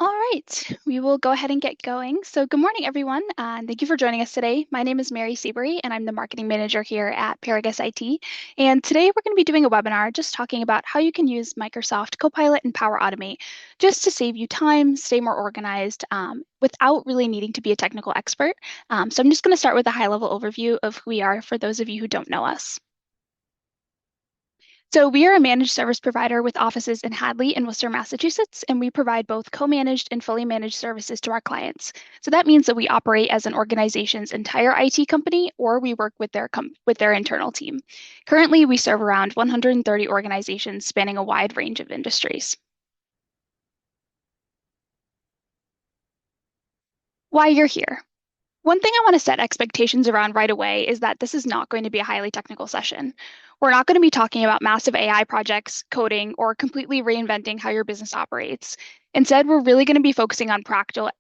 All right, we will go ahead and get going. So, good morning, everyone, and thank you for joining us today. My name is Mary Seabury, and I'm the marketing manager here at Paragus IT. And today we're going to be doing a webinar just talking about how you can use Microsoft Copilot and Power Automate just to save you time, stay more organized, without really needing to be a technical expert. So, I'm just going to start with a high-level overview of who we are for those of you who don't know us. So we are a managed service provider with offices in Hadley and Worcester, Massachusetts, and we provide both co-managed and fully managed services to our clients. So that means that we operate as an organization's entire IT company, or we work with their internal team. Currently, we serve around 130 organizations spanning a wide range of industries. Why you're here. One thing I want to set expectations around right away is that this is not going to be a highly technical session. We're not going to be talking about massive AI projects, coding, or completely reinventing how your business operates. Instead, we're really going to be focusing on practical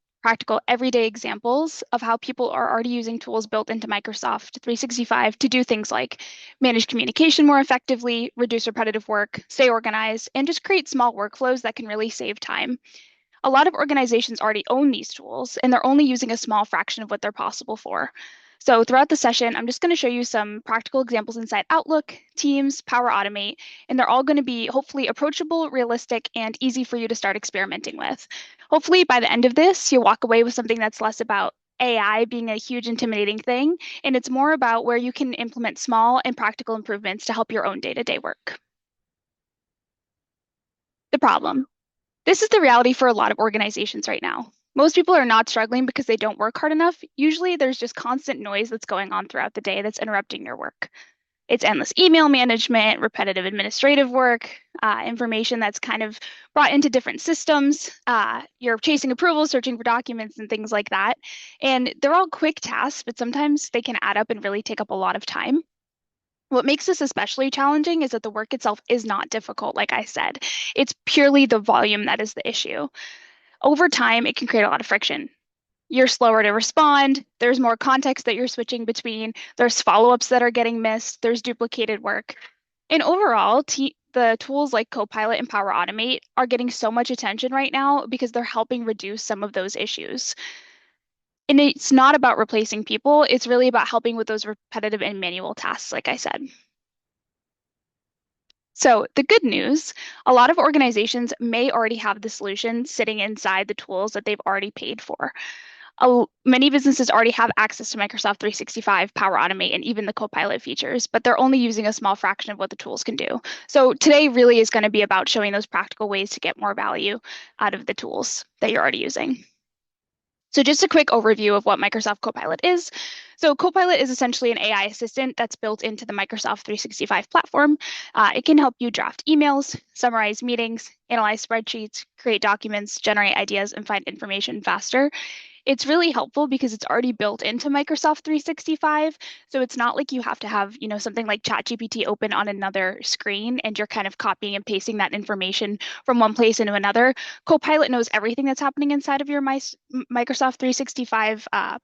everyday examples of how people are already using tools built into Microsoft 365 to do things like manage communication more effectively, reduce repetitive work, stay organized, and just create small workflows that can really save time. A lot of organizations already own these tools, and they're only using a small fraction of what they're possible for. So throughout the session, I'm just going to show you some practical examples inside Outlook, Teams, Power Automate, and they're all going to be hopefully approachable, realistic, and easy for you to start experimenting with. Hopefully, by the end of this, you'll walk away with something that's less about AI being a huge intimidating thing, and it's more about where you can implement small and practical improvements to help your own day-to-day work. The problem. This is the reality for a lot of organizations right now. Most people are not struggling because they don't work hard enough. Usually, there's just constant noise that's going on throughout the day that's interrupting your work. It's endless email management, repetitive administrative work, information that's kind of brought into different systems. You're chasing approvals, searching for documents, and things like that. And they're all quick tasks, but sometimes they can add up and really take up a lot of time. What makes this especially challenging is that the work itself is not difficult, like I said. It's purely the volume that is the issue. Over time, it can create a lot of friction. You're slower to respond. There's more context that you're switching between. There's follow-ups that are getting missed. There's duplicated work. And overall, the tools like Copilot and Power Automate are getting so much attention right now because they're helping reduce some of those issues. And it's not about replacing people. It's really about helping with those repetitive and manual tasks, like I said. So the good news, a lot of organizations may already have the solution sitting inside the tools that they've already paid for. Many businesses already have access to Microsoft 365, Power Automate, and even the Copilot features, but they're only using a small fraction of what the tools can do. So today really is going to be about showing those practical ways to get more value out of the tools that you're already using. So just a quick overview of what Microsoft Copilot is. So Copilot is essentially an AI assistant that's built into the Microsoft 365 platform. It can help you draft emails, summarize meetings, analyze spreadsheets, create documents, generate ideas, and find information faster. It's really helpful because it's already built into Microsoft 365. So it's not like you have to have, something like ChatGPT open on another screen and you're kind of copying and pasting that information from one place into another. Copilot knows everything that's happening inside of your Microsoft 365 uh,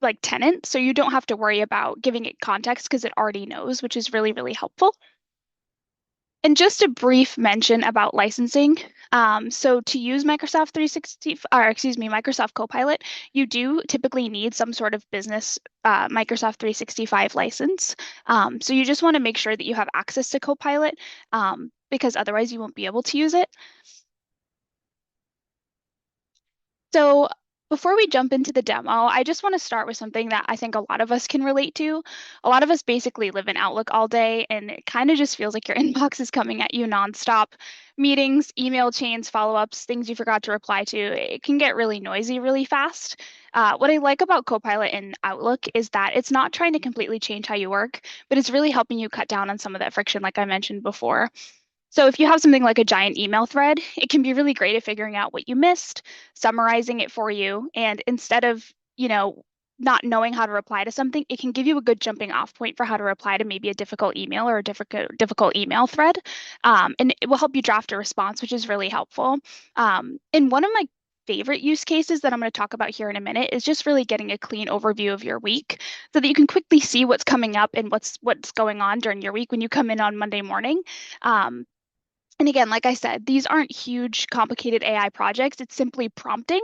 like tenant. So you don't have to worry about giving it context because it already knows, which is really, really helpful. And just a brief mention about licensing. So to use Microsoft 360, or excuse me, Microsoft Copilot, you do typically need some sort of business Microsoft 365 license. So you just want to make sure that you have access to Copilot because otherwise you won't be able to use it. So before we jump into the demo, I just want to start with something that I think a lot of us can relate to. A lot of us basically live in Outlook all day, and it kind of just feels like your inbox is coming at you nonstop. Meetings, email chains, follow-ups, things you forgot to reply to. It can get really noisy really fast. What I like about Copilot and Outlook is that it's not trying to completely change how you work, but it's really helping you cut down on some of that friction, like I mentioned before. So if you have something like a giant email thread, it can be really great at figuring out what you missed, summarizing it for you, and instead of, not knowing how to reply to something, it can give you a good jumping off point for how to reply to maybe a difficult email or a difficult email thread. And it will help you draft a response, which is really helpful. And one of my favorite use cases that I'm going to talk about here in a minute is just really getting a clean overview of your week so that you can quickly see what's coming up and what's going on during your week when you come in on Monday morning. Um, And again, like I said, these aren't huge, complicated AI projects. It's simply prompting.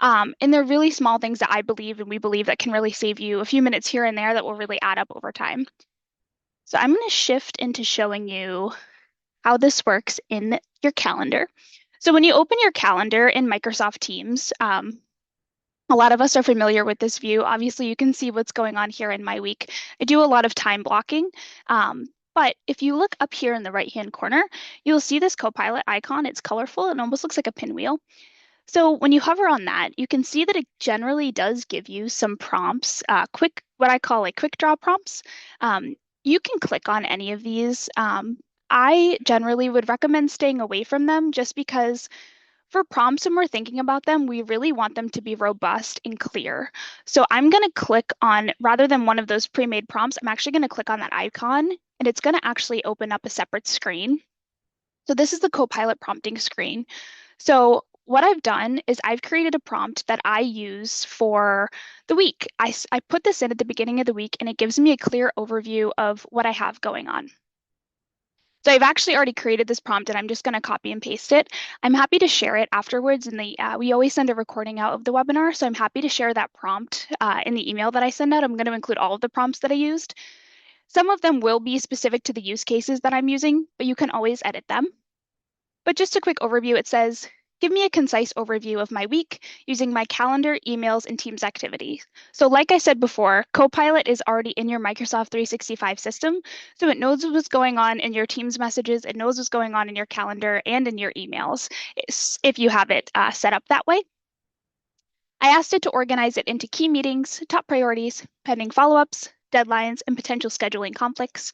And they're really small things that I believe and we believe that can really save you a few minutes here and there that will really add up over time. So I'm going to shift into showing you how this works in your calendar. So when you open your calendar in Microsoft Teams, a lot of us are familiar with this view. Obviously, you can see what's going on here in my week. I do a lot of time blocking. But if you look up here in the right-hand corner, you'll see this Copilot icon. It's colorful and almost looks like a pinwheel. So when you hover on that, you can see that it generally does give you some prompts, what I call like quick draw prompts. You can click on any of these. I generally would recommend staying away from them just because for prompts, when we're thinking about them, we really want them to be robust and clear. So I'm going to click on, rather than one of those pre-made prompts, I'm actually going to click on that icon and it's going to actually open up a separate screen. So this is the Copilot prompting screen. So what I've done is I've created a prompt that I use for the week. I put this in at the beginning of the week and it gives me a clear overview of what I have going on. So I've actually already created this prompt and I'm just going to copy and paste it. I'm happy to share it afterwards we always send a recording out of the webinar. So I'm happy to share that prompt in the email that I send out. I'm going to include all of the prompts that I used. Some of them will be specific to the use cases that I'm using, but you can always edit them. But just a quick overview, it says, give me a concise overview of my week using my calendar, emails, and Teams activities. So like I said before, Copilot is already in your Microsoft 365 system, so it knows what's going on in your Teams messages, it knows what's going on in your calendar and in your emails, if you have it set up that way. I asked it to organize it into key meetings, top priorities, pending follow-ups, deadlines, and potential scheduling conflicts.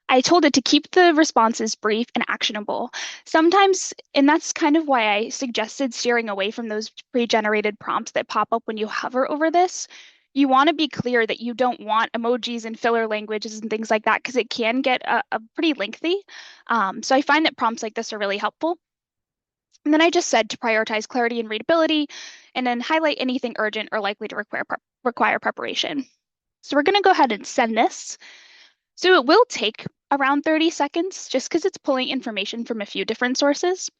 I told it to keep the responses brief and actionable. Sometimes, and that's kind of why I suggested steering away from those pre-generated prompts that pop up when you hover over this. You want to be clear that you don't want emojis and filler languages and things like that because it can get a pretty lengthy. So I find that prompts like this are really helpful. And then I just said to prioritize clarity and readability, and then highlight anything urgent or likely to require preparation. So we're going to go ahead and send this. So it will take around 30 seconds just because it's pulling information from a few different sources.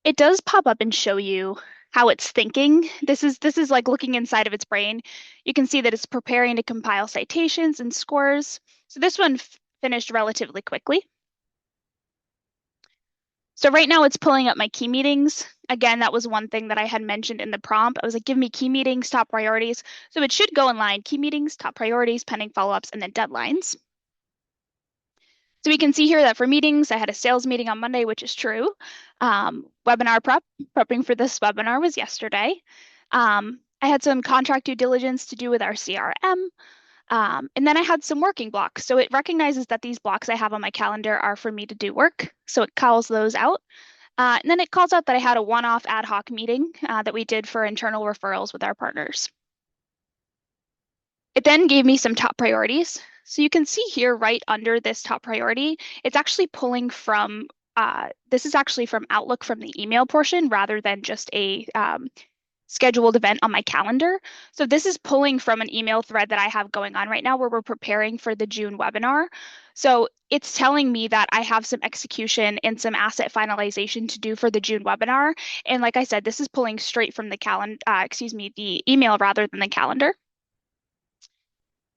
It does pop up and show you how it's thinking. This is like looking inside of its brain. You can see that it's preparing to compile citations and scores. So this one finished relatively quickly. So right now it's pulling up my key meetings. Again, that was one thing that I had mentioned in the prompt. I was like, give me key meetings, top priorities. So it should go in line, key meetings, top priorities, pending follow-ups, and then deadlines. So we can see here that for meetings, I had a sales meeting on Monday, which is true. Webinar prepping for this webinar was yesterday. I had some contract due diligence to do with our CRM. And then I had some working blocks. So it recognizes that these blocks I have on my calendar are for me to do work. So it calls those out. And then it calls out that I had a one-off ad hoc meeting that we did for internal referrals with our partners. It then gave me some top priorities. So you can see here right under this top priority, it's actually pulling from, this is actually from Outlook from the email portion rather than just a scheduled event on my calendar. So this is pulling from an email thread that I have going on right now where we're preparing for the June webinar. So it's telling me that I have some execution and some asset finalization to do for the June webinar. And like I said, this is pulling straight from the the email rather than the calendar.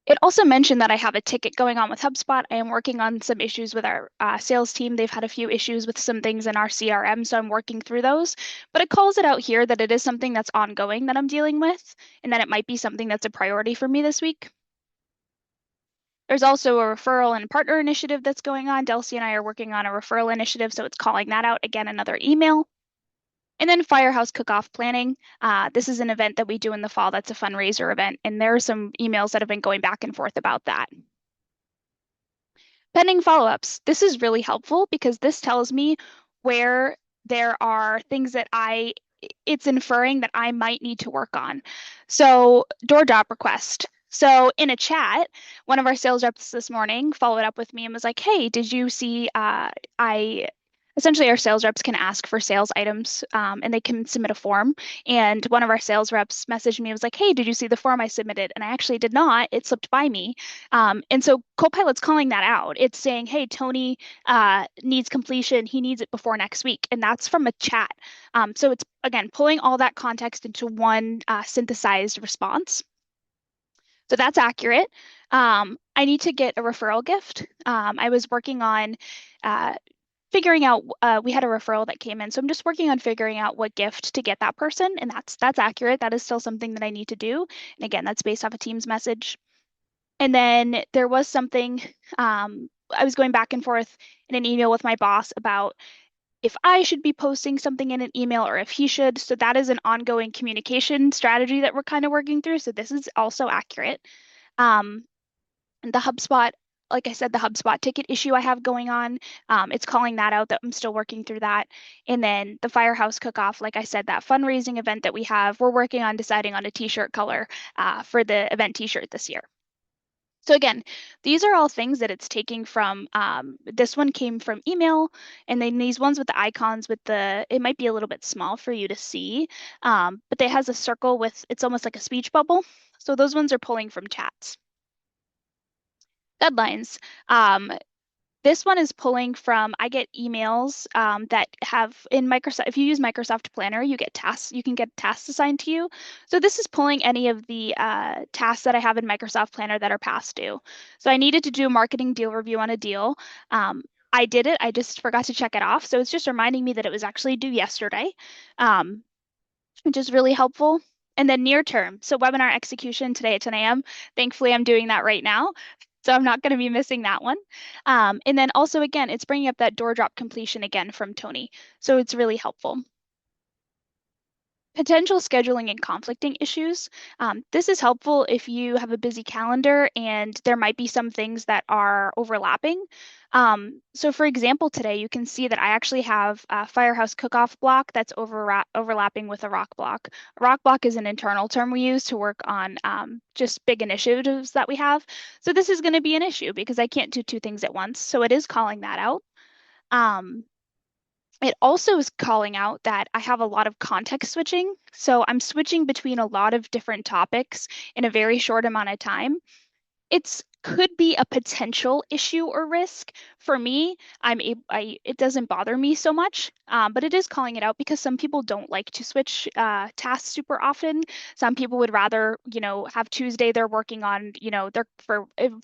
It also mentioned that I have a ticket going on with HubSpot. I am working on some issues with our sales team. They've had a few issues with some things in our CRM, so I'm working through those. But it calls it out here that it is something that's ongoing that I'm dealing with, and that it might be something that's a priority for me this week. There's also a referral and partner initiative that's going on. Delcy and I are working on a referral initiative, so it's calling that out. Again, another email. And then Firehouse Cook-Off Planning. This is an event that we do in the fall. That's a fundraiser event. And there are some emails that have been going back and forth about that. Pending follow-ups. This is really helpful because this tells me where there are things that it's inferring that I might need to work on. So door drop request. So in a chat, one of our sales reps this morning followed up with me and was like, hey, did you see I essentially our sales reps can ask for sales items, and they can submit a form. And one of our sales reps messaged me, was like, "Hey, did you see the form I submitted?" And I actually did not. It slipped by me. And so Copilot's calling that out. It's saying, "Hey, Tony needs completion. He needs it before next week." And that's from a chat. So it's, again, pulling all that context into one synthesized response. So that's accurate. I need to get a referral gift. I was working on uh, figuring out, we had a referral that came in, so I'm just working on figuring out what gift to get that person, and that's accurate. That is still something that I need to do. And again, that's based off a Teams message. And then there was something, I was going back and forth in an email with my boss about if I should be posting something in an email or if he should. So that is an ongoing communication strategy that we're kind of working through. So this is also accurate. Um, the HubSpot, like I said, the HubSpot ticket issue I have going on, it's calling that out, that I'm still working through that. And then the Firehouse Cook-Off, like I said, that fundraising event that we have, we're working on deciding on a t-shirt color for the event t-shirt this year. So again, these are all things that it's taking from, this one came from email, and then these ones with the icons with the, it might be a little bit small for you to see, but it has a circle with, it's almost like a speech bubble. So those ones are pulling from chats. Deadlines. This one is pulling from, I get emails that have in Microsoft, if you use Microsoft Planner, you get tasks, you can get tasks assigned to you. So this is pulling any of the tasks that I have in Microsoft Planner that are past due. So I needed to do a marketing deal review on a deal. I did it, I just forgot to check it off. So it's just reminding me that it was actually due yesterday, um, which is really helpful. And then near term, so webinar execution today at 10 a.m. Thankfully, I'm doing that right now. So I'm not going to be missing that one. And then also, again, it's bringing up that door drop completion again from Tony. So it's really helpful. Potential scheduling and conflicting issues. This is helpful if you have a busy calendar and there might be some things that are overlapping. So for example, today you can see that I actually have a Firehouse Cook-Off block that's overlapping with a rock block. A rock block is an internal term we use to work on just big initiatives that we have. So this is going to be an issue because I can't do two things at once. So it is calling that out. It also is calling out that I have a lot of context switching. So I'm switching between a lot of different topics in a very short amount of time. It's could be a potential issue or risk for me. It doesn't bother me so much, but it is calling it out because some people don't like to switch tasks super often. Some people would rather, have Tuesday they're working on, they're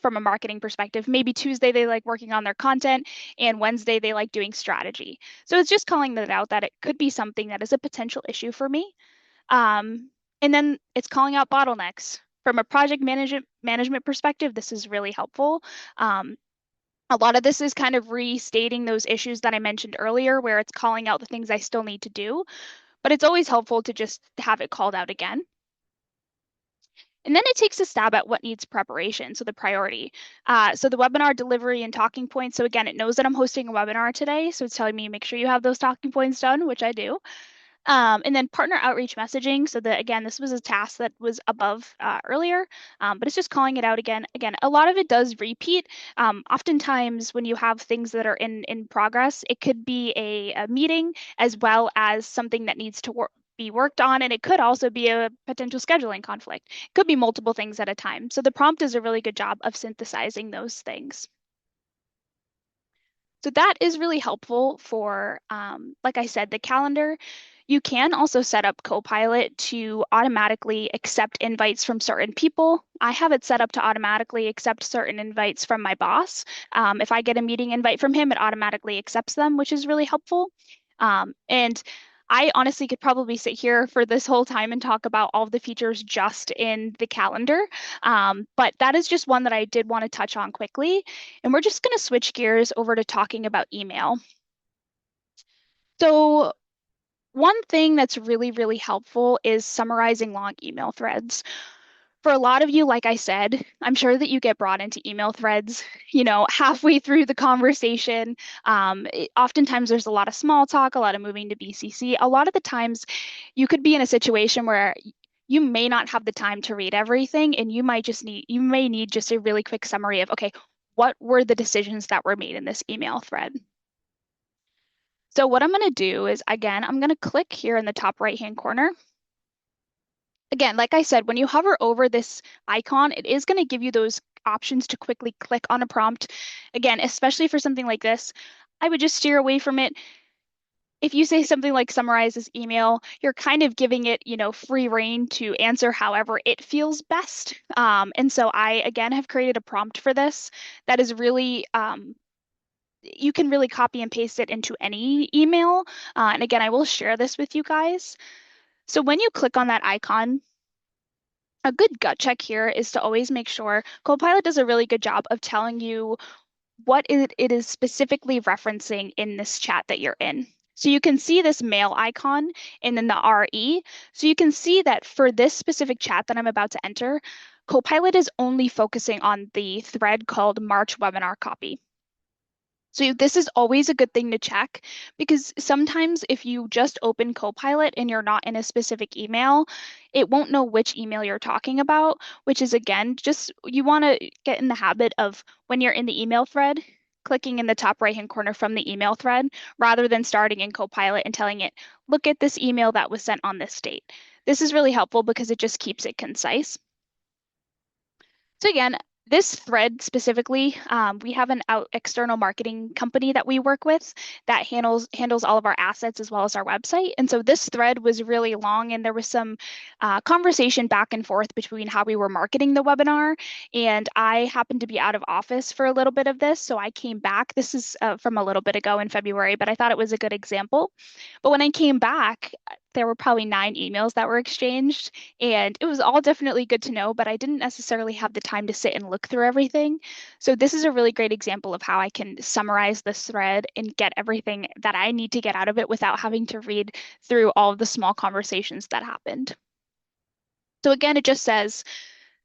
from a marketing perspective. Maybe Tuesday they like working on their content, and Wednesday they like doing strategy. So it's just calling that out that it could be something that is a potential issue for me. And then it's calling out bottlenecks. From a project management perspective, this is really helpful. A lot of this is kind of restating those issues that I mentioned earlier, where it's calling out the things I still need to do, but it's always helpful to just have it called out again. And then it takes a stab at what needs preparation, so the priority. So the webinar delivery and talking points. So again, it knows that I'm hosting a webinar today, so it's telling me make sure you have those talking points done, which I do. And then partner outreach messaging. So that, again, this was a task that was above earlier, but it's just calling it out again. Again, a lot of it does repeat. Oftentimes when you have things that are in progress, it could be a meeting as well as something that needs to be worked on, and it could also be a potential scheduling conflict. It could be multiple things at a time. So the prompt does a really good job of synthesizing those things. So that is really helpful for, like I said, the calendar. You can also set up Copilot to automatically accept invites from certain people. I have it set up to automatically accept certain invites from my boss. If I get a meeting invite from him, it automatically accepts them, which is really helpful. And I honestly could probably sit here for this whole time and talk about all of the features just in the calendar. But that is just one that I did want to touch on quickly. And we're just going to switch gears over to talking about email. So one thing that's really, really helpful is summarizing long email threads. For a lot of you, like I said, I'm sure that you get brought into email threads, halfway through the conversation. Oftentimes there's a lot of small talk, a lot of moving to BCC. A lot of the times you could be in a situation where you may not have the time to read everything, and you may need just a really quick summary of, okay, what were the decisions that were made in this email thread? So what I'm going to do is, again, I'm going to click here in the top right-hand corner. Again, like I said, when you hover over this icon, it is going to give you those options to quickly click on a prompt. Again, especially for something like this, I would just steer away from it. If you say something like summarize this email, you're kind of giving it, free rein to answer however it feels best. And so I, again, have created a prompt for this that is really, you can really copy and paste it into any email. And again, I will share this with you guys. So when you click on that icon, a good gut check here is to always make sure Copilot does a really good job of telling you what it is specifically referencing in this chat that you're in. So you can see this mail icon and then the RE. So you can see that for this specific chat that I'm about to enter, Copilot is only focusing on the thread called March webinar copy. So this is always a good thing to check because sometimes if you just open Copilot and you're not in a specific email, it won't know which email you're talking about, which is again, just you want to get in the habit of when you're in the email thread, clicking in the top right-hand corner from the email thread rather than starting in Copilot and telling it, look at this email that was sent on this date. This is really helpful because it just keeps it concise. So again, this thread specifically, we have an external marketing company that we work with that handles all of our assets as well as our website. And so this thread was really long, and there was some conversation back and forth between how we were marketing the webinar. And I happened to be out of office for a little bit of this, so I came back. This is from a little bit ago in February, but I thought it was a good example. But when I came back, there were probably 9 emails that were exchanged, and it was all definitely good to know, but I didn't necessarily have the time to sit and look through everything. So this is a really great example of how I can summarize this thread and get everything that I need to get out of it without having to read through all of the small conversations that happened. So again, it just says,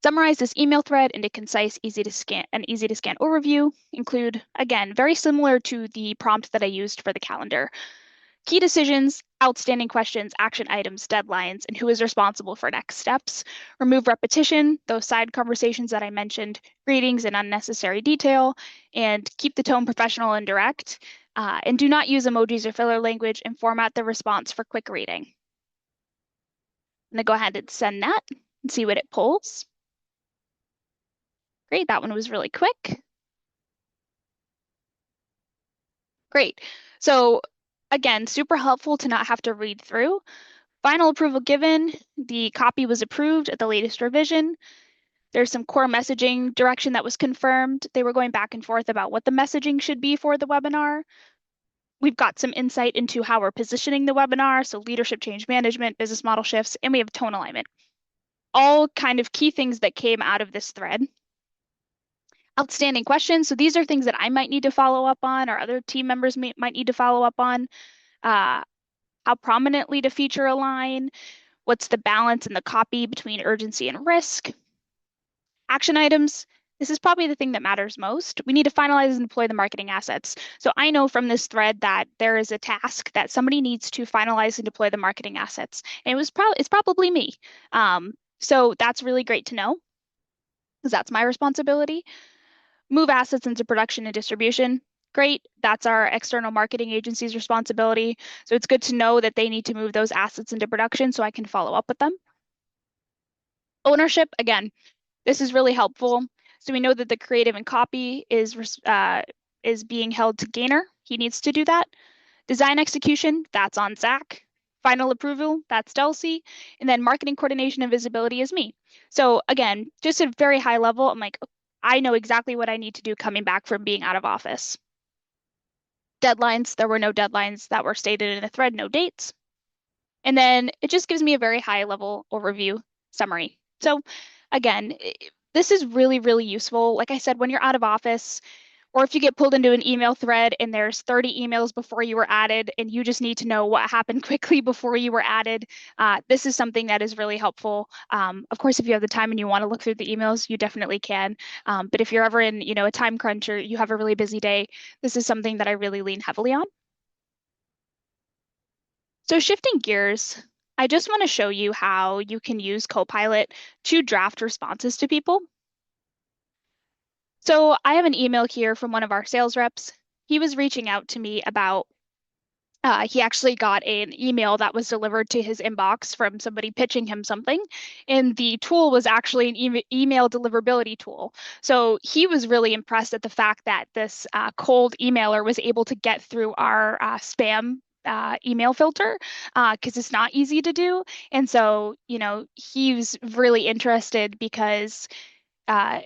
summarize this email thread into concise, easy to scan overview. Include, again, very similar to the prompt that I used for the calendar. Key decisions, outstanding questions, action items, deadlines, and who is responsible for next steps. Remove repetition, those side conversations that I mentioned, greetings and unnecessary detail, and keep the tone professional and direct. And do not use emojis or filler language, and format the response for quick reading. I'm going to go ahead and send that and see what it pulls. Great, that one was really quick. Great. So again, super helpful to not have to read through. Final approval given. The copy was approved at the latest revision. There's some core messaging direction that was confirmed. They were going back and forth about what the messaging should be for the webinar. We've got some insight into how we're positioning the webinar, so leadership change management, business model shifts, and we have tone alignment. All kind of key things that came out of this thread. Outstanding questions. So these are things that I might need to follow up on, or other team members might need to follow up on. How prominently to feature align, what's the balance in the copy between urgency and risk. Action items, this is probably the thing that matters most. We need to finalize and deploy the marketing assets. So I know from this thread that there is a task that somebody needs to finalize and deploy the marketing assets. And it's probably me. So that's really great to know because that's my responsibility. Move assets into production and distribution. Great. That's our external marketing agency's responsibility. So it's good to know that they need to move those assets into production so I can follow up with them. Ownership, again, this is really helpful. So we know that the creative and copy is being held to Gainer. He needs to do that. Design execution, that's on Zach. Final approval, that's Delsey. And then marketing coordination and visibility is me. So again, just a very high level, I'm like, I know exactly what I need to do coming back from being out of office. Deadlines, there were no deadlines that were stated in the thread, no dates. And then it just gives me a very high level overview summary. So again, this is really, really useful. Like I said, when you're out of office, or if you get pulled into an email thread and there's 30 emails before you were added and you just need to know what happened quickly before you were added, this is something that is really helpful. Of course, if you have the time and you want to look through the emails, you definitely can. But if you're ever in, a time crunch or you have a really busy day, this is something that I really lean heavily on. So shifting gears, I just want to show you how you can use Copilot to draft responses to people. So I have an email here from one of our sales reps. He was reaching out to me about He actually got an email that was delivered to his inbox from somebody pitching him something, and the tool was actually an email deliverability tool. So he was really impressed at the fact that this cold emailer was able to get through our spam email filter because it's not easy to do. And so, he was really interested because uh,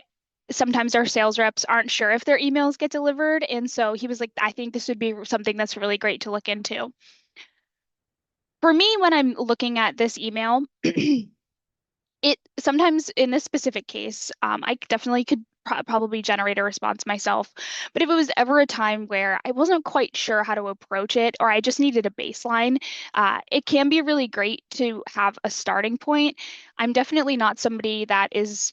sometimes our sales reps aren't sure if their emails get delivered. And so he was like, I think this would be something that's really great to look into. For me, when I'm looking at this email, it sometimes in this specific case, I definitely could probably generate a response myself. But if it was ever a time where I wasn't quite sure how to approach it, or I just needed a baseline, it can be really great to have a starting point. I'm definitely not somebody that is,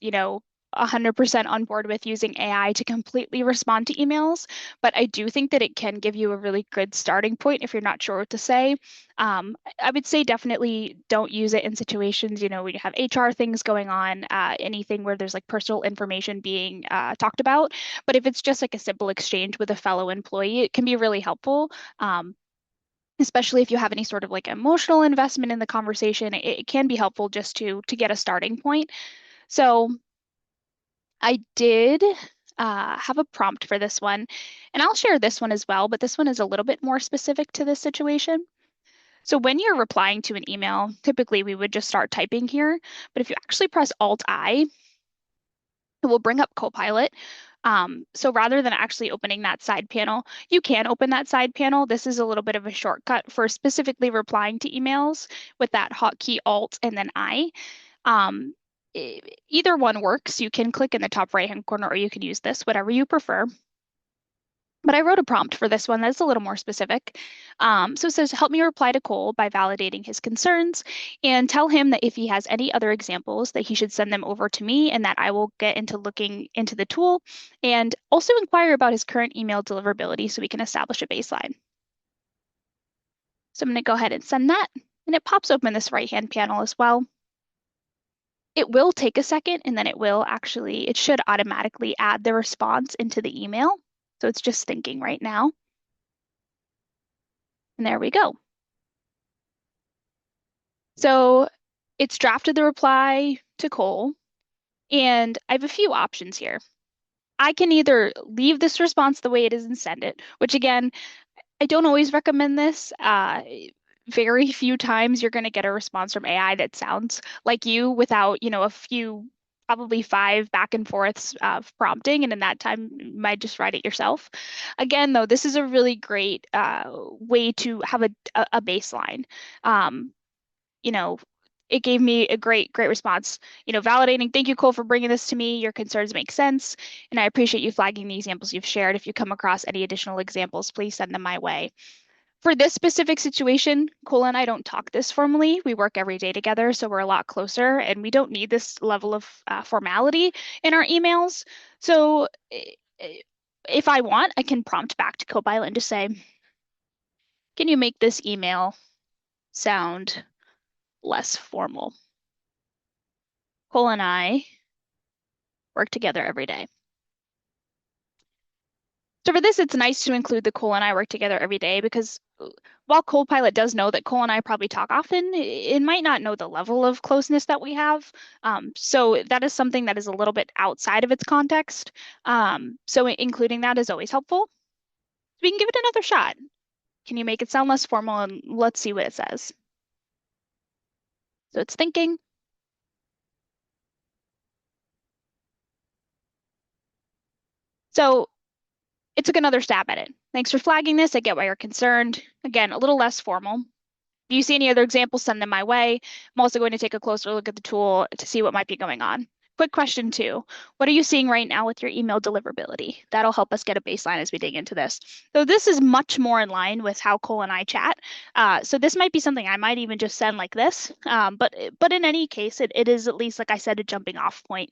100% on board with using AI to completely respond to emails, but I do think that it can give you a really good starting point if you're not sure what to say. I would say definitely don't use it in situations, when you have HR things going on, anything where there's like personal information being talked about. But if it's just like a simple exchange with a fellow employee, it can be really helpful. Especially if you have any sort of like emotional investment in the conversation, it can be helpful just to get a starting point. So I did have a prompt for this one, and I'll share this one as well, but this one is a little bit more specific to this situation. So when you're replying to an email, typically we would just start typing here, but if you actually press Alt-I, it will bring up Copilot. So rather than actually opening that side panel, you can open that side panel. This is a little bit of a shortcut for specifically replying to emails with that hotkey Alt and then I. Um, Either one works. You can click in the top right-hand corner or you can use this, whatever you prefer. But I wrote a prompt for this one that's a little more specific. So it says, help me reply to Cole by validating his concerns and tell him that if he has any other examples, that he should send them over to me and that I will get into looking into the tool and also inquire about his current email deliverability so we can establish a baseline. So I'm going to go ahead and send that. And it pops open this right-hand panel as well. It will take a second and then it should automatically add the response into the email. So it's just thinking right now. And there we go. So it's drafted the reply to Cole, and I have a few options here. I can either leave this response the way it is and send it, which again, I don't always recommend this. Very few times you're going to get a response from AI that sounds like you without, a few, probably five back and forths of prompting, and in that time, you might just write it yourself. Again, though, this is a really great way to have a baseline. Um, you know, it gave me a great response. Validating, thank you, Cole, for bringing this to me. Your concerns make sense, and I appreciate you flagging the examples you've shared. If you come across any additional examples, please send them my way. For this specific situation, Cole and I don't talk this formally. We work every day together, so we're a lot closer, and we don't need this level of formality in our emails. So if I want, I can prompt back to Copilot and just say, can you make this email sound less formal? Cole and I work together every day. So for this, it's nice to include the Cole and I work together every day because while Copilot does know that Cole and I probably talk often, it might not know the level of closeness that we have. So that is something that is a little bit outside of its context. So including that is always helpful. We can give it another shot. Can you make it sound less formal? And let's see what it says. So it's thinking. So it took another stab at it. Thanks for flagging this. I get why you're concerned. Again, a little less formal. If you see any other examples, send them my way. I'm also going to take a closer look at the tool to see what might be going on. Quick question too. What are you seeing right now with your email deliverability? That'll help us get a baseline as we dig into this. So this is much more in line with how Cole and I chat. So this might be something I might even just send like this. But in any case, it is at least, like I said, a jumping off point,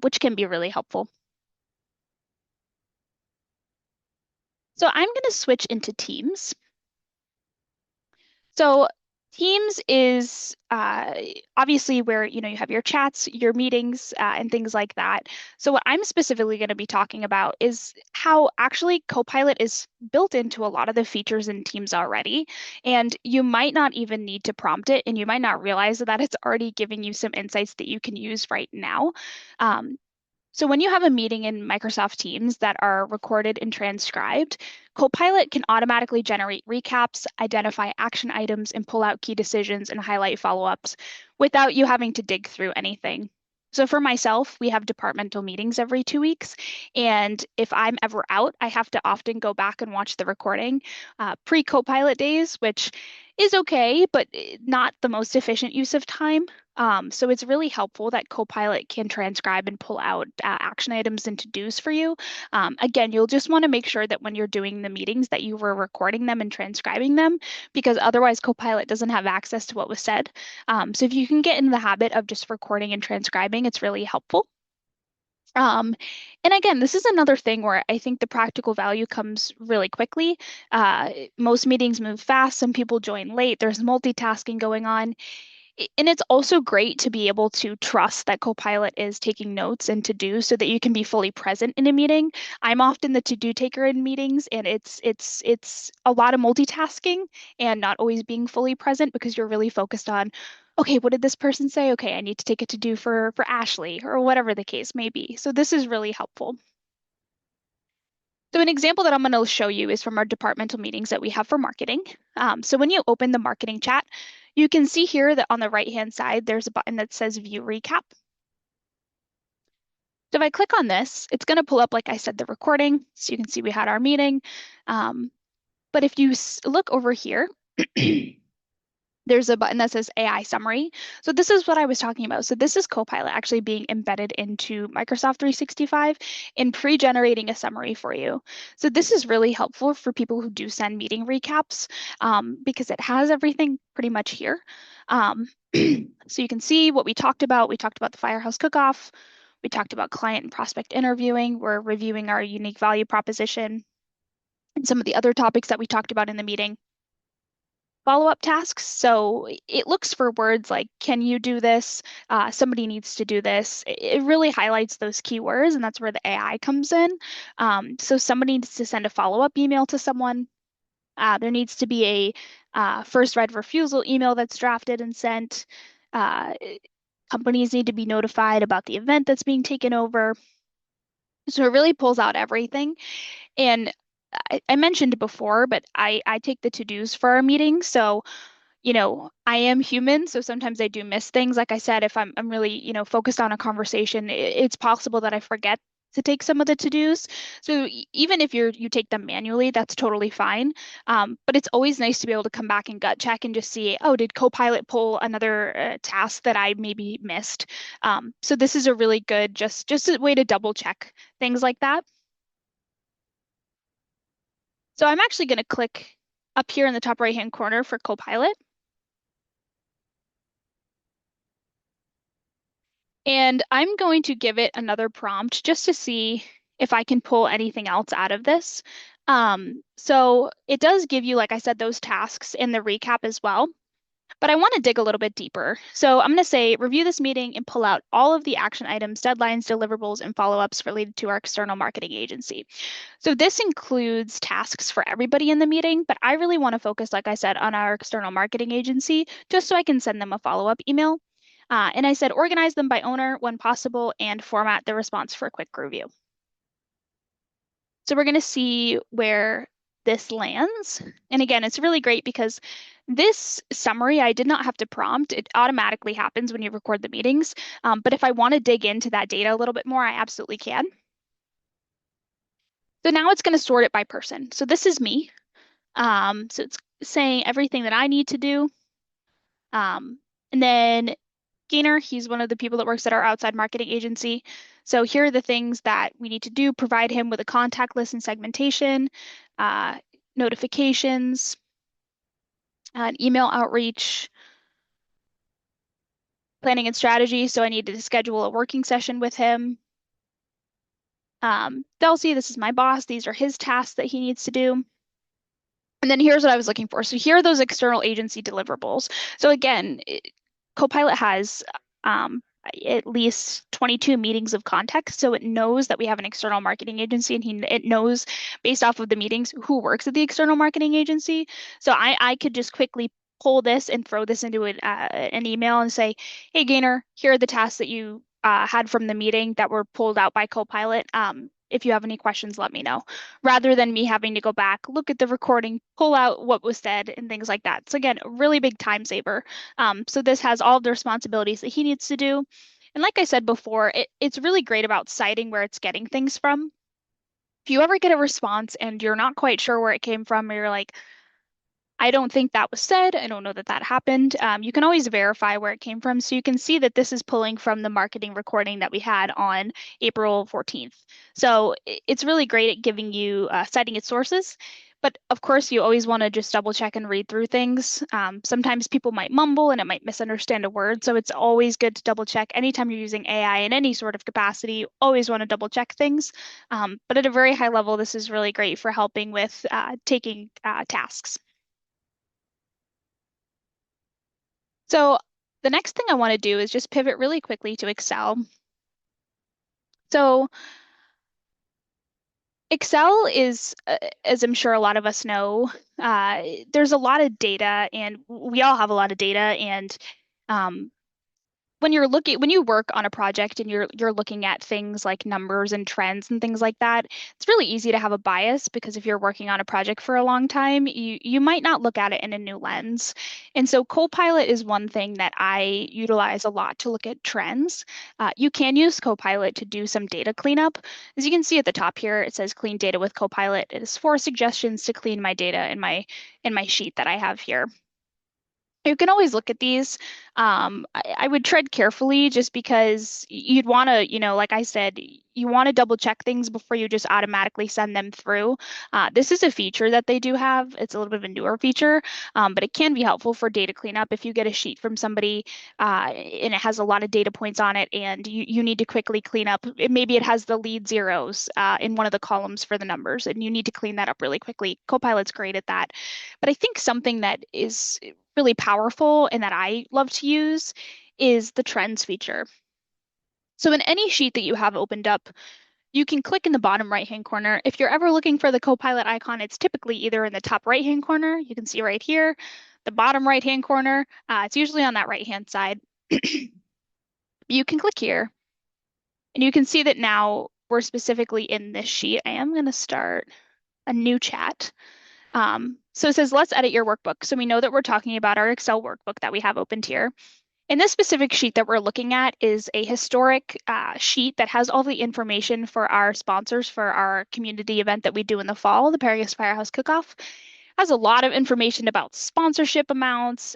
which can be really helpful. So I'm going to switch into Teams. So Teams is obviously where you have your chats, your meetings, and things like that. So what I'm specifically going to be talking about is how actually Copilot is built into a lot of the features in Teams already, and you might not even need to prompt it, and you might not realize that it's already giving you some insights that you can use right now. Um, so when you have a meeting in Microsoft Teams that are recorded and transcribed, Copilot can automatically generate recaps, identify action items, and pull out key decisions and highlight follow-ups without you having to dig through anything. So for myself, we have departmental meetings every 2 weeks, and if I'm ever out, I have to often go back and watch the recording. Pre-Copilot days, which is okay, but not the most efficient use of time. So it's really helpful that Copilot can transcribe and pull out action items and to-dos for you. Again, you'll just want to make sure that when you're doing the meetings that you were recording them and transcribing them, because otherwise Copilot doesn't have access to what was said. So if you can get in the habit of just recording and transcribing, it's really helpful. Um, and again, this is another thing where I think the practical value comes really quickly. Most meetings move fast. Some people join late. There's multitasking going on. And it's also great to be able to trust that Copilot is taking notes and to do so that you can be fully present in a meeting. I'm often the to-do taker in meetings, and it's a lot of multitasking and not always being fully present because you're really focused on, okay, what did this person say? Okay, I need to take a to-do for Ashley or whatever the case may be. So this is really helpful. So an example that I'm going to show you is from our departmental meetings that we have for marketing. So when you open the marketing chat, you can see here that on the right-hand side, there's a button that says View Recap. So if I click on this, it's going to pull up, like I said, the recording. So you can see we had our meeting. But if you look over here, there's a button that says AI Summary. So this is what I was talking about. So this is Copilot actually being embedded into Microsoft 365 and pre-generating a summary for you. So this is really helpful for people who do send meeting recaps because it has everything pretty much here. So you can see what we talked about. We talked about the Firehouse Cook-Off. We talked about client and prospect interviewing. We're reviewing our unique value proposition and some of the other topics that we talked about in the meeting. Follow-up tasks. So it looks for words like, can you do this? Somebody needs to do this. It really highlights those keywords, and that's where the AI comes in. So somebody needs to send a follow-up email to someone. There needs to be a first right of refusal email that's drafted and sent. Uh, Companies need to be notified about the event that's being taken over. So it really pulls out everything. And I mentioned before, but I take the to-dos for our meetings. So I am human, so sometimes I do miss things. Like I said, if I'm really, focused on a conversation, it's possible that I forget to take some of the to-dos. So even if you take them manually, that's totally fine. But it's always nice to be able to come back and gut check and just see, oh, did Copilot pull another task that I maybe missed? So this is a really good just a way to double check things like that. So I'm actually going to click up here in the top right-hand corner for Copilot. And I'm going to give it another prompt just to see if I can pull anything else out of this. So it does give you, like I said, those tasks in the recap as well. But I want to dig a little bit deeper. So I'm going to say, review this meeting and pull out all of the action items, deadlines, deliverables, and follow-ups related to our external marketing agency. So this includes tasks for everybody in the meeting, but I really want to focus, like I said, on our external marketing agency, just so I can send them a follow-up email. And I said, organize them by owner when possible and format the response for a quick review. So we're going to see where this lands. And again, it's really great because this summary, I did not have to prompt. It automatically happens when you record the meetings. But if I want to dig into that data a little bit more, I absolutely can. So now it's going to sort it by person. So this is me. So it's saying everything that I need to do. And then Gainer, he's one of the people that works at our outside marketing agency. So here are the things that we need to do: provide him with a contact list and segmentation, uh, notifications, an email outreach, planning and strategy. So I needed to schedule a working session with him. They'll see this is my boss. These are his tasks that he needs to do. And And then here's what I was looking for. So here are those external agency deliverables. So again, Copilot has at least 22 meetings of context. So it knows that we have an external marketing agency and it knows based off of the meetings who works at the external marketing agency. So I could just quickly pull this and throw this into an email and say, hey, Gainer, here are the tasks that you had from the meeting that were pulled out by Copilot. If you have any questions, let me know, rather than me having to go back, look at the recording, pull out what was said, and things like that. So again, a really big time saver. So this has all of the responsibilities that he needs to do. And like I said before, it's really great about citing where it's getting things from. If you ever get a response and you're not quite sure where it came from, or you're like, I don't think that was said. I don't know that that happened. You can always verify where it came from. So you can see that this is pulling from the marketing recording that we had on April 14th. So it's really great at giving you citing its sources. But of course, you always want to just double check and read through things. Sometimes people might mumble and it might misunderstand a word. So it's always good to double check anytime you're using AI in any sort of capacity. You always want to double check things. But at a very high level, this is really great for helping with taking tasks. So the next thing I want to do is just pivot really quickly to Excel. So Excel is, as I'm sure a lot of us know, there's a lot of data, and we all have a lot of data. And um, when you work on a project and you're looking at things like numbers and trends and things like that, it's really easy to have a bias because if you're working on a project for a long time, you might not look at it in a new lens. And so Copilot is one thing that I utilize a lot to look at trends. You can use Copilot to do some data cleanup. As you can see at the top here, it says clean data with Copilot. It is 4 suggestions to clean my data in my sheet that I have here. You can always look at these. I would tread carefully just because you'd want to, like I said, you want to double check things before you just automatically send them through. This is a feature that they do have. It's a little bit of a newer feature, but it can be helpful for data cleanup if you get a sheet from somebody and it has a lot of data points on it and you need to quickly clean up. Maybe it has the lead zeros in one of the columns for the numbers and you need to clean that up really quickly. Copilot's great at that. But I think something that is really powerful and that I love to use is the trends feature. So in any sheet that you have opened up, you can click in the bottom right-hand corner. If you're ever looking for the Copilot icon, it's typically either in the top right-hand corner, you can see right here, the bottom right-hand corner. It's usually on that right-hand side. You can click here, and you can see that now we're specifically in this sheet. I am going to start a new chat. So it says, let's edit your workbook. So we know that we're talking about our Excel workbook that we have opened here. And this specific sheet that we're looking at is a historic sheet that has all the information for our sponsors for our community event that we do in the fall, the Paragus Firehouse Cook-Off. Has a lot of information about sponsorship amounts,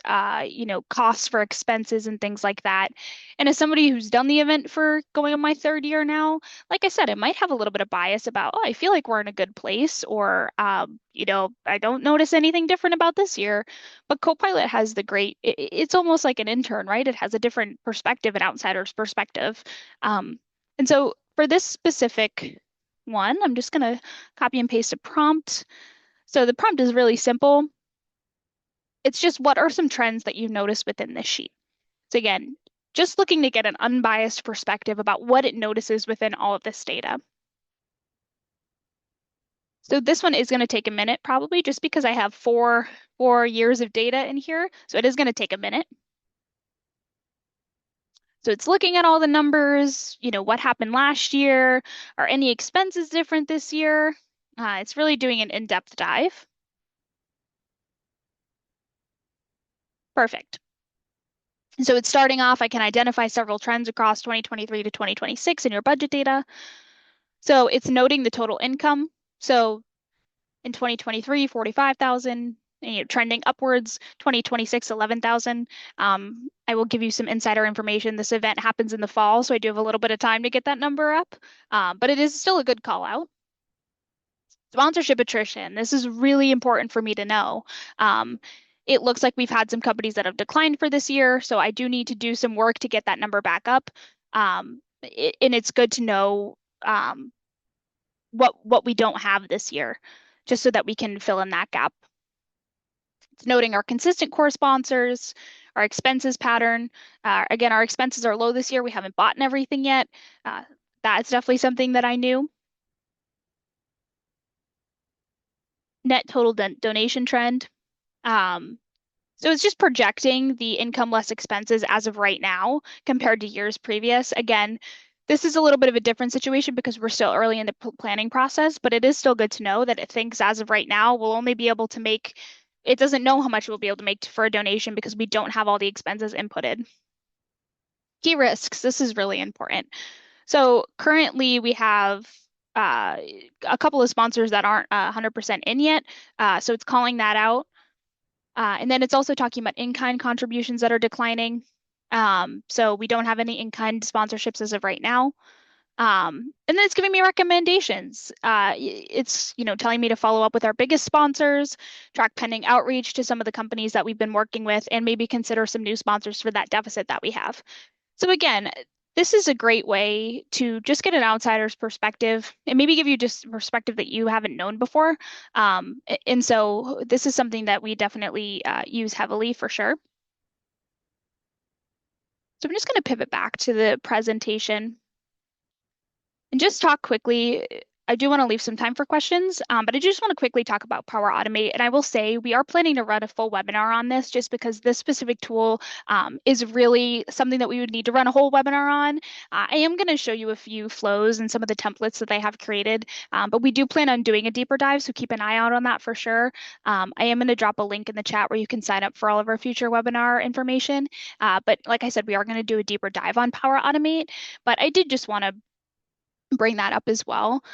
costs for expenses and things like that. And as somebody who's done the event for going on my third year now, like I said, I might have a little bit of bias about, oh, I feel like we're in a good place, or, I don't notice anything different about this year. But Copilot has it's almost like an intern, right? It has a different perspective, an outsider's perspective. And so for this specific one, I'm just going to copy and paste a prompt. So the prompt is really simple. It's just what are some trends that you notice within this sheet? So again, just looking to get an unbiased perspective about what it notices within all of this data. So this one is going to take a minute probably just because I have four years of data in here. So it is going to take a minute. So it's looking at all the numbers, what happened last year? Are any expenses different this year? It's really doing an in-depth dive. Perfect. So it's starting off, I can identify several trends across 2023 to 2026 in your budget data. So it's noting the total income. So in 2023, 45,000, trending upwards, 2026, 11,000. I will give you some insider information. This event happens in the fall, so I do have a little bit of time to get that number up, but it is still a good call out. Sponsorship attrition. This is really important for me to know. It looks like we've had some companies that have declined for this year, so I do need to do some work to get that number back up. And it's good to know what we don't have this year, just so that we can fill in that gap. It's noting our consistent core sponsors, our expenses pattern. Again, our expenses are low this year. We haven't bought everything yet. Uh, that's definitely something that I knew. Net total donation trend. Um, so it's just projecting the income less expenses as of right now compared to years previous. Again, this is a little bit of a different situation because we're still early in the planning process, but it is still good to know that it thinks as of right now we'll only be able to make, it doesn't know how much we'll be able to make for a donation because we don't have all the expenses inputted. Key risks, this is really important. So currently we have uh, a couple of sponsors that aren't 100% in yet. So it's calling that out. And then it's also talking about in-kind contributions that are declining. So we don't have any in-kind sponsorships as of right now. And then it's giving me recommendations. It's, telling me to follow up with our biggest sponsors, track pending outreach to some of the companies that we've been working with, and maybe consider some new sponsors for that deficit that we have. So again, this is a great way to just get an outsider's perspective and maybe give you just a perspective that you haven't known before. And so this is something that we definitely use heavily for sure. So I'm just going to pivot back to the presentation. And just talk quickly, I do want to leave some time for questions, but I just want to quickly talk about Power Automate. And I will say we are planning to run a full webinar on this just because this specific tool is really something that we would need to run a whole webinar on. I am going to show you a few flows and some of the templates that they have created, but we do plan on doing a deeper dive, so keep an eye out on that for sure. I am going to drop a link in the chat where you can sign up for all of our future webinar information. But like I said, we are going to do a deeper dive on Power Automate, but I did just want to bring that up as well.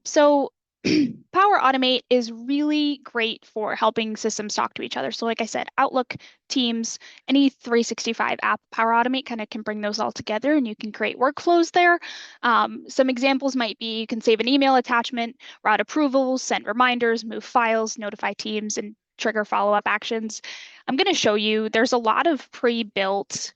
So Power Automate is really great for helping systems talk to each other. So like I said, Outlook, Teams, any 365 app, Power Automate kind of can bring those all together and you can create workflows there. Some examples might be you can save an email attachment, route approvals, send reminders, move files, notify teams, and trigger follow-up actions. I'm going to show you, there's a lot of pre-built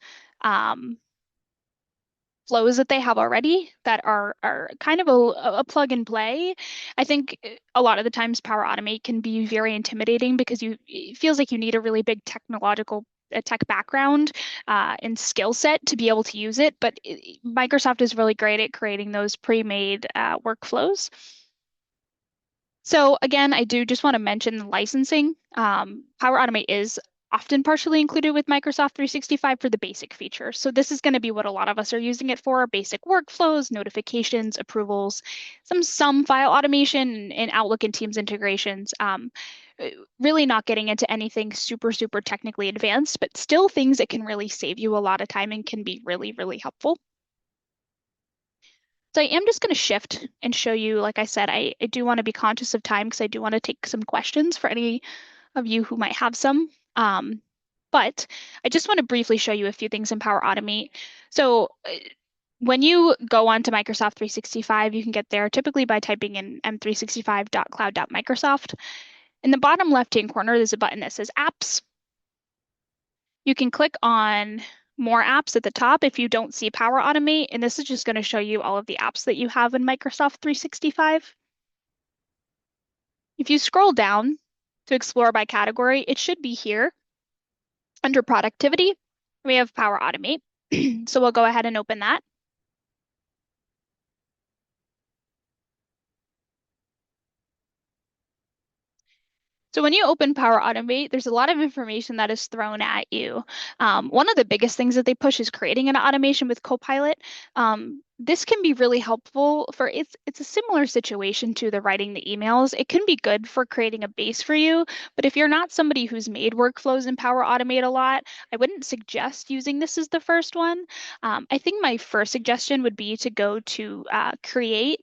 flows that they have already that are kind of a plug and play. I think a lot of the times Power Automate can be very intimidating because it feels like you need a really big technological tech background and skill set to be able to use it. But Microsoft is really great at creating those pre-made workflows. So again, I do just want to mention the licensing. Power Automate is often partially included with Microsoft 365 for the basic features. So this is going to be what a lot of us are using it for, basic workflows, notifications, approvals, some file automation and Outlook and Teams integrations. Really not getting into anything super, super technically advanced, but still things that can really save you a lot of time and can be really, really helpful. So I am just going to shift and show you, like I said, I do want to be conscious of time because I do want to take some questions for any of you who might have some. But I just want to briefly show you a few things in Power Automate. So when you go onto Microsoft 365, you can get there typically by typing in m365.cloud.microsoft. In the bottom left-hand corner, there's a button that says Apps. You can click on more apps at the top if you don't see Power Automate, and this is just going to show you all of the apps that you have in Microsoft 365. If you scroll down to explore by category, it should be here. Under productivity, we have Power Automate. So we'll go ahead and open that. So when you open Power Automate, there's a lot of information that is thrown at you. One of the biggest things that they push is creating an automation with Copilot. This can be really helpful for it's a similar situation to the writing the emails. It can be good for creating a base for you, but if you're not somebody who's made workflows in Power Automate a lot, I wouldn't suggest using this as the first one. I think my first suggestion would be to go to Create.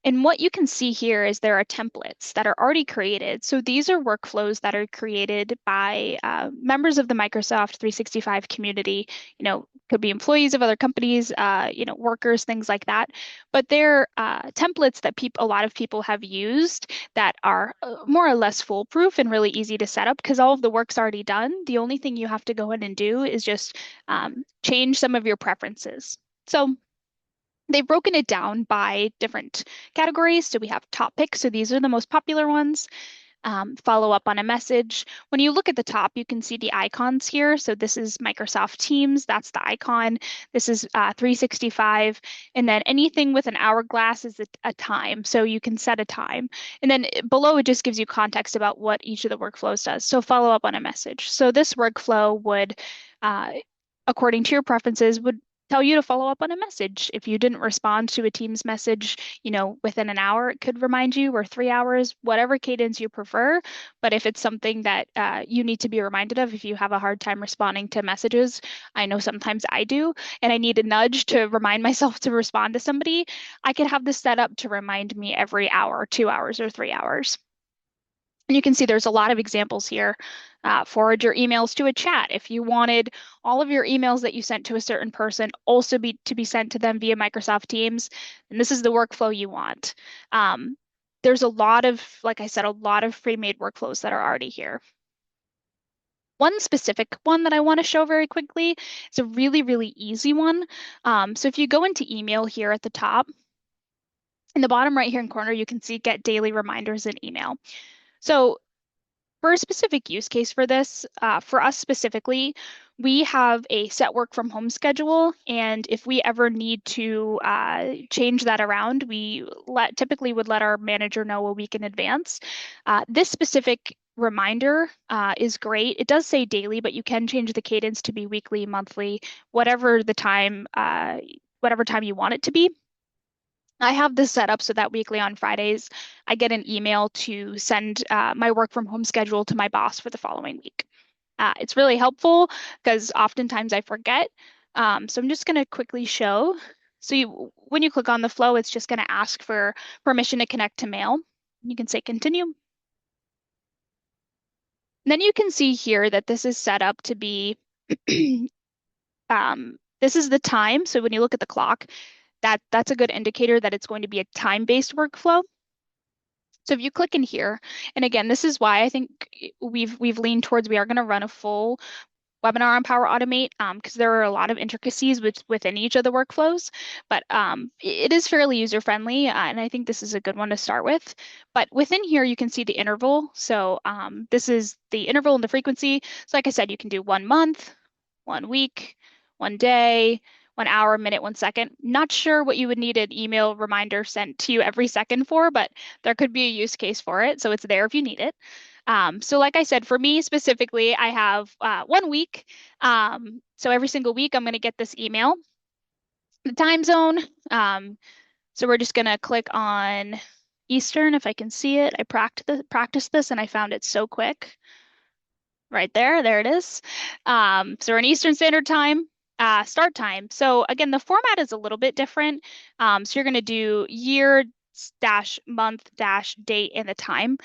And what you can see here is there are templates that are already created. So these are workflows that are created by members of the Microsoft 365 community. Could be employees of other companies, workers, things like that. But they're templates that a lot of people have used that are more or less foolproof and really easy to set up because all of the work's already done. The only thing you have to go in and do is just change some of your preferences. So they've broken it down by different categories. So we have top picks. So these are the most popular ones. follow up on a message. When you look at the top, you can see the icons here. So this is Microsoft Teams, that's the icon. This is 365. And then anything with an hourglass is a time. So you can set a time. And then below it just gives you context about what each of the workflows does. So follow up on a message. So this workflow would, uh, according to your preferences, would tell you to follow up on a message. If you didn't respond to a Teams message, within an hour, it could remind you, or 3 hours, whatever cadence you prefer. But if it's something that you need to be reminded of, if you have a hard time responding to messages, I know sometimes I do, and I need a nudge to remind myself to respond to somebody, I could have this set up to remind me every hour, 2 hours, or 3 hours. And you can see there's a lot of examples here. Forward your emails to a chat. If you wanted all of your emails that you sent to a certain person also to be sent to them via Microsoft Teams, and this is the workflow you want. There's a lot of, like I said, a lot of pre-made workflows that are already here. One specific one that I want to show very quickly is a really, really easy one. So if you go into email here at the top, in the bottom right hand corner, you can see get daily reminders in email. So for a specific use case for this, for us specifically, we have a set work from home schedule, and if we ever need to change that around, we typically would let our manager know a week in advance. This specific reminder is great. It does say daily, but you can change the cadence to be weekly, monthly, whatever time you want it to be. I have this set up so that weekly on Fridays, I get an email to send my work from home schedule to my boss for the following week. It's really helpful because oftentimes I forget. So I'm just going to quickly show. So when you click on the flow, it's just going to ask for permission to connect to mail. You can say continue. And then you can see here that this is set up to be, this is the time. So when you look at the clock, that's a good indicator that it's going to be a time-based workflow. So if you click in here, and again, this is why I think we've leaned towards we are going to run a full webinar on Power Automate because there are a lot of intricacies within each of the workflows, but it is fairly user-friendly, and I think this is a good one to start with. But within here, you can see the interval. So this is the interval and the frequency. So like I said, you can do 1 month, 1 week, 1 day, 1 hour, minute, 1 second. Not sure what you would need an email reminder sent to you every second for, but there could be a use case for it. So it's there if you need it. So like I said, for me specifically, I have 1 week. So every single week, I'm going to get this email. The time zone. So we're just going to click on Eastern if I can see it. I practiced this and I found it so quick. Right there, there it is. So we're in Eastern Standard Time, start time. So again, the format is a little bit different. So you're going to do year dash month dash date and the time.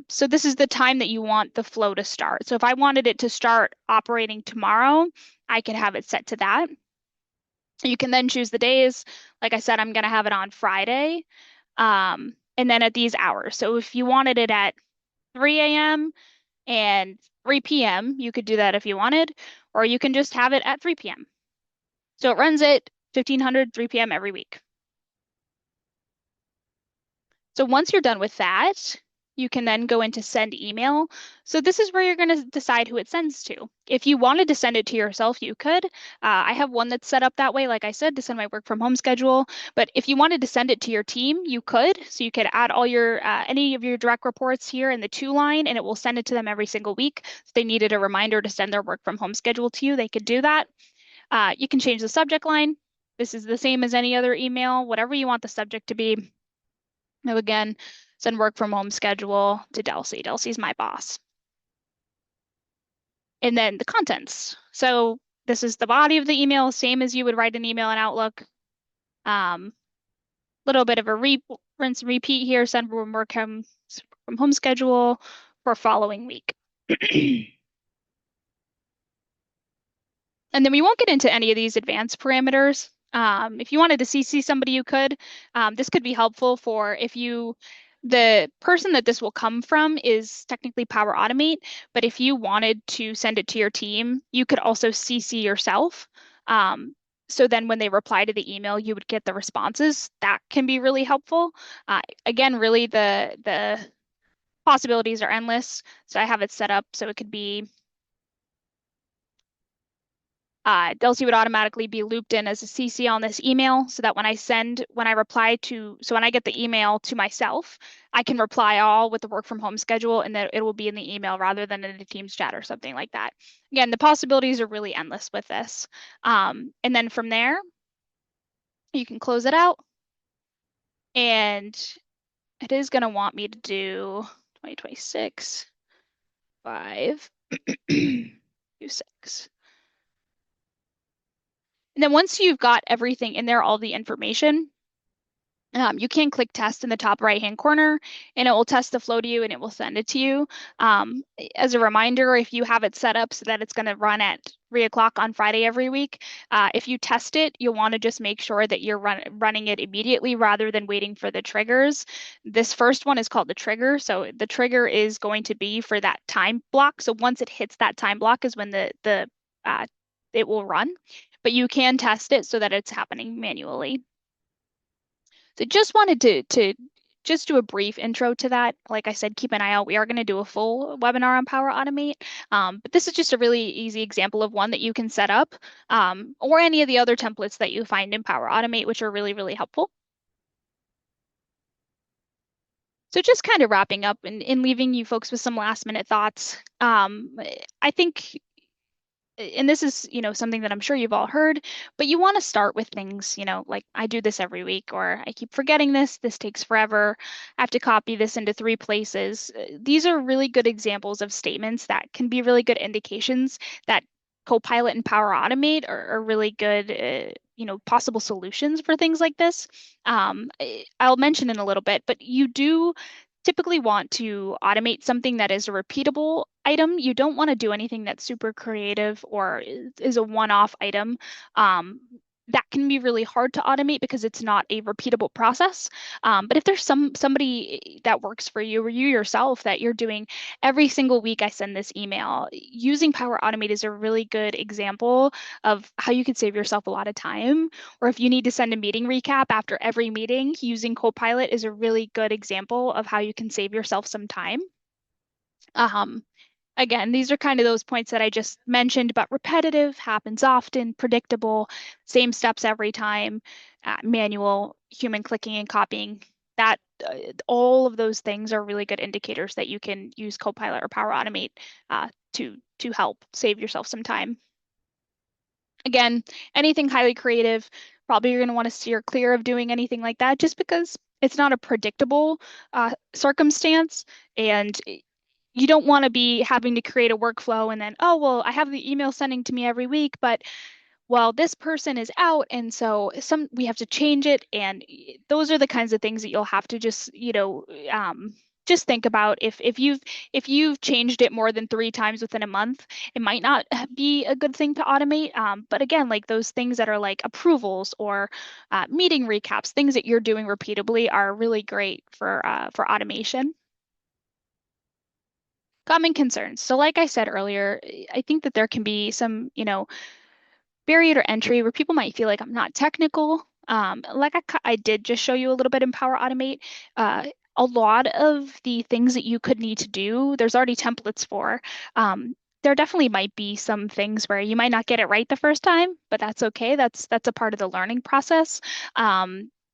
So this is the time that you want the flow to start. So if I wanted it to start operating tomorrow, I could have it set to that. You can then choose the days. Like I said, I'm going to have it on Friday, and then at these hours. So if you wanted it at 3 a.m. and 3 p.m., you could do that if you wanted, or you can just have it at 3 p.m. So it runs at 1500, 3 p.m. every week. So once you're done with that, you can then go into send email. So this is where you're going to decide who it sends to. If you wanted to send it to yourself, you could. I have one that's set up that way, like I said, to send my work from home schedule. But if you wanted to send it to your team, you could. So you could add all your any of your direct reports here in the to line, and it will send it to them every single week. If they needed a reminder to send their work from home schedule to you, they could do that. You can change the subject line. This is the same as any other email, whatever you want the subject to be. Now again, send work from home schedule to Delcy. Delcy's my boss. And then the contents. So this is the body of the email, same as you would write an email in Outlook. Little bit of a rinse and repeat here, send work from home schedule for following week. And then we won't get into any of these advanced parameters. If you wanted to CC somebody, you could. This could be helpful for the person that this will come from is technically Power Automate, but if you wanted to send it to your team, you could also CC yourself. So then when they reply to the email, you would get the responses. That can be really helpful. Again, really the possibilities are endless. So I have it set up so it could be Delcy would automatically be looped in as a CC on this email so that when I reply to, so when I get the email to myself, I can reply all with the work from home schedule and that it will be in the email rather than in the Teams chat or something like that. Again, the possibilities are really endless with this. And then from there, you can close it out and it is going to want me to do 2026, 5, 26. And then once you've got everything in there, all the information, you can click test in the top right hand corner and it will test the flow to you and it will send it to you. Um, as a reminder, if you have it set up so that it's going to run at 3 o'clock on Friday every week, if you test it, you'll want to just make sure that you're running it immediately rather than waiting for the triggers. This first one is called the trigger. So the trigger is going to be for that time block. So once it hits that time block is when uh, it will run. But you can test it so that it's happening manually. So just wanted to just do a brief intro to that. Like I said, keep an eye out. We are going to do a full webinar on Power Automate, but this is just a really easy example of one that you can set up, or any of the other templates that you find in Power Automate, which are really, really helpful. So just kind of wrapping up and leaving you folks with some last minute thoughts. I think and this is, something that I'm sure you've all heard, but you want to start with things, like I do this every week, or I keep forgetting this takes forever. I have to copy this into 3 places. These are really good examples of statements that can be really good indications that Copilot and Power Automate are really good, possible solutions for things like this. I'll mention in a little bit, but you do typically want to automate something that is a repeatable item. You don't want to do anything that's super creative or is a one-off item. That can be really hard to automate because it's not a repeatable process. But if there's somebody that works for you or you yourself that you're doing every single week, I send this email. Using Power Automate is a really good example of how you could save yourself a lot of time. Or if you need to send a meeting recap after every meeting, using Copilot is a really good example of how you can save yourself some time. Um, Again, these are kind of those points that I just mentioned, but repetitive, happens often, predictable, same steps every time, manual, human clicking and copying. That all of those things are really good indicators that you can use Copilot or Power Automate to help save yourself some time. Again, anything highly creative, probably you're going to want to steer clear of doing anything like that just because it's not a predictable circumstance and you don't want to be having to create a workflow and then, oh, well, I have the email sending to me every week, but well, this person is out, and so we have to change it. And those are the kinds of things that you'll have to just think about. If you've changed it more than 3 times within a month, it might not be a good thing to automate. But again, like those things that are like approvals or meeting recaps, things that you're doing repeatably are really great for automation. Common concerns. So like I said earlier, I think that there can be some, barrier to entry where people might feel like I'm not technical. Like I did just show you a little bit in Power Automate. A lot of the things that you could need to do, there's already templates for. There definitely might be some things where you might not get it right the first time, but that's okay. That's a part of the learning process.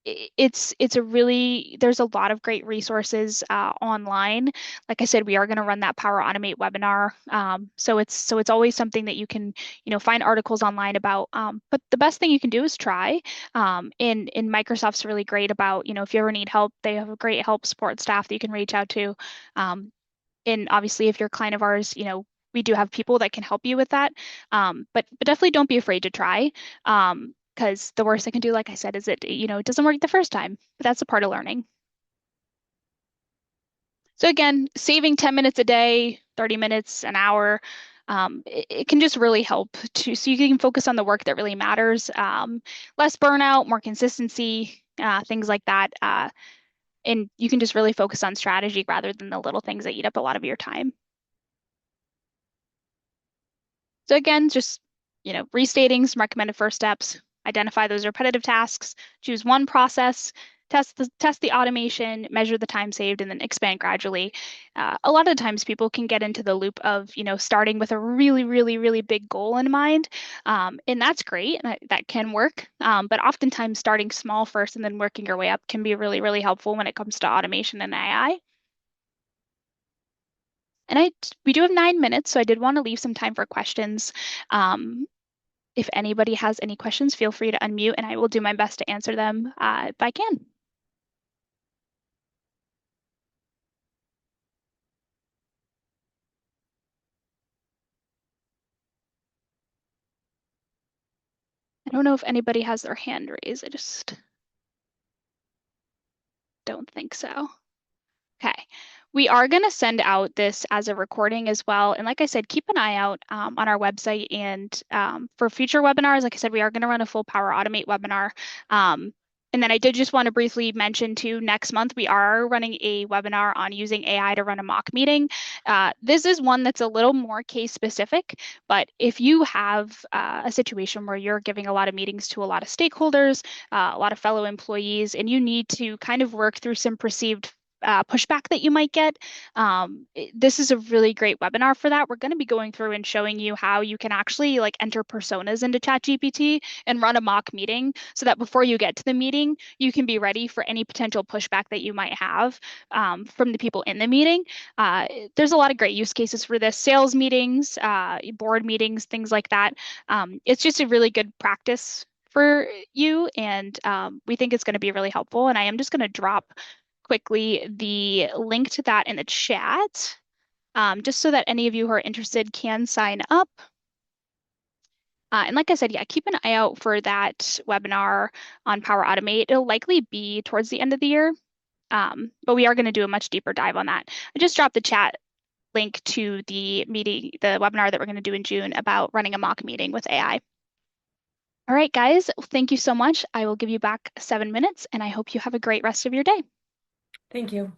It's a really there's a lot of great resources online. Like I said, we are going to run that Power Automate webinar. So it's always something that you can find articles online about. But the best thing you can do is try. And Microsoft's really great about if you ever need help, they have a great help support staff that you can reach out to. And obviously, if you're a client of ours, we do have people that can help you with that. But definitely don't be afraid to try. Because the worst I can do, like I said, is it doesn't work the first time. But that's a part of learning. So again, saving 10 minutes a day, 30 minutes, an hour, it can just really help so you can focus on the work that really matters. Less burnout, more consistency, things like that. And you can just really focus on strategy rather than the little things that eat up a lot of your time. So again, just, restating some recommended first steps, identify those repetitive tasks, choose one process, test the automation, measure the time saved, and then expand gradually. A lot of times people can get into the loop of, starting with a really, really, really big goal in mind. And that's great. That can work. But oftentimes starting small first and then working your way up can be really, really helpful when it comes to automation and AI. And we do have 9 minutes, so I did want to leave some time for questions. Um, if anybody has any questions, feel free to unmute and I will do my best to answer them if I can. I don't know if anybody has their hand raised. I just don't think so. Okay. We are going to send out this as a recording as well. And like I said, keep an eye out on our website. And for future webinars, like I said, we are going to run a full Power Automate webinar. Um, and then I did just want to briefly mention too, next month we are running a webinar on using AI to run a mock meeting. This is one that's a little more case specific, but if you have a situation where you're giving a lot of meetings to a lot of stakeholders, a lot of fellow employees, and you need to kind of work through some perceived pushback that you might get. This is a really great webinar for that. We're going to be going through and showing you how you can actually like enter personas into ChatGPT and run a mock meeting so that before you get to the meeting, you can be ready for any potential pushback that you might have from the people in the meeting. There's a lot of great use cases for this, sales meetings, board meetings, things like that. It's just a really good practice for you, and we think it's going to be really helpful. And I am just going to drop quickly the link to that in the chat, just so that any of you who are interested can sign up. And like I said, yeah, keep an eye out for that webinar on Power Automate. It'll likely be towards the end of the year, but we are going to do a much deeper dive on that. I just dropped the chat link to the meeting, the webinar that we're going to do in June about running a mock meeting with AI. All right, guys, thank you so much. I will give you back 7 minutes, and I hope you have a great rest of your day. Thank you.